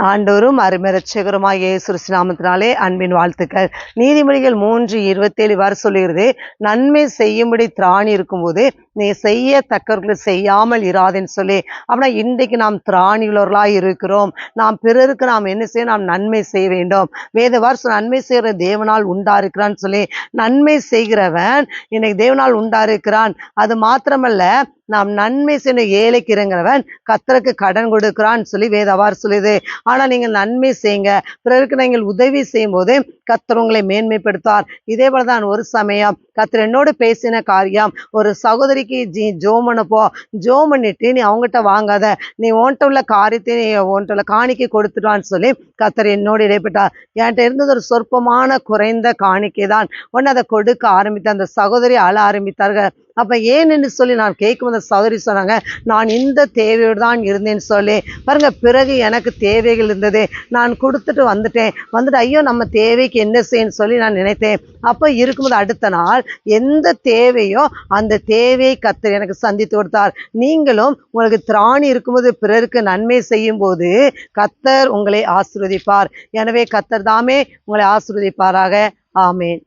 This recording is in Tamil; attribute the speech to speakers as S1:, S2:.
S1: ஆண்டவரும் அருமை இயேசு கிறிஸ்து நாமத்தினாலே அன்பின் வாழ்த்துக்கள். நீதிமொழிகள் 3:27 இவ்வாறு சொல்லுகிறது, நன்மை செய்யும்படி திராணி இருக்கும்போது நீ செய்யத்தக்கவர்களுக்கு செய்யாமல் இராதேன்னு சொல்லி. அப்படின்னா இன்றைக்கு நாம் திராணியுள்ளவர்களாய் இருக்கிறோம். நாம் பிறருக்கு நாம் என்ன செய்ய, நாம் நன்மை செய்ய வேண்டும். வேத வார்த்தை நன்மை செய்கிற தேவனால் உண்டா இருக்கிறான்னு சொல்லி. நன்மை செய்கிறவன் இன்னைக்கு தேவனால் உண்டா இருக்கிறான். அது மாத்திரமல்ல, நாம் நன்மை செய்ய ஏழைக்கு இறங்குறவன் கர்த்தருக்கு கடன் கொடுக்கிறான்னு சொல்லி வேதவாறு சொல்லுது. ஆனா நீங்கள் நன்மை செய்யுங்க, பிறருக்கு நீங்கள் உதவி செய்யும் போது கர்த்தர் உங்களை மேன்மைப்படுத்தார். இதே போலதான் ஒரு சமயம் கர்த்தர் என்னோடு பேசின காரியம், ஒரு சகோதரிக்கு ஜோம் பண்ணப்போ, ஜோம் பண்ணிட்டு நீ அவங்ககிட்ட வாங்காத, நீ ஓன்ட்ட உள்ள காரியத்தை நீ ஓன்ட்ட உள்ள காணிக்கை கொடுத்துட்டான்னு சொல்லி கர்த்தர் என்னோடு இடைப்பட்டார். என்கிட்ட இருந்தது ஒரு சொற்பமான குறைந்த காணிக்கை தான். உடனே அதை கொடுக்க ஆரம்பித்த அந்த சகோதரி அழ ஆரம்பித்தார்கள். அப்ப ஏன்னு சொல்லி நான் கேட்கும் அந்த சகோதரி சொன்னாங்க, நான் இந்த தேவையோடு தான் இருந்தேன்னு சொல்லி. பாருங்க, பிறகு எனக்கு தேவைகள் இருந்தது, நான் கொடுத்துட்டு வந்துட்டு ஐயோ நம்ம தேவைக்கு என்ன செய்யன்னு சொல்லி நான் நினைத்தேன். அப்போ இருக்கும்போது அடுத்த நாள் எந்த தேவையோ அந்த தேவையை கர்த்தர் எனக்கு சந்தித்து கொடுத்தார். நீங்களும் உங்களுக்கு திராணி இருக்கும்போது பிறருக்கு நன்மை செய்யும் போது கர்த்தர் உங்களை ஆசீர்வதிப்பார். எனவே கர்த்தர் தாமே உங்களை ஆசீர்வதிப்பாராக. ஆமேன்.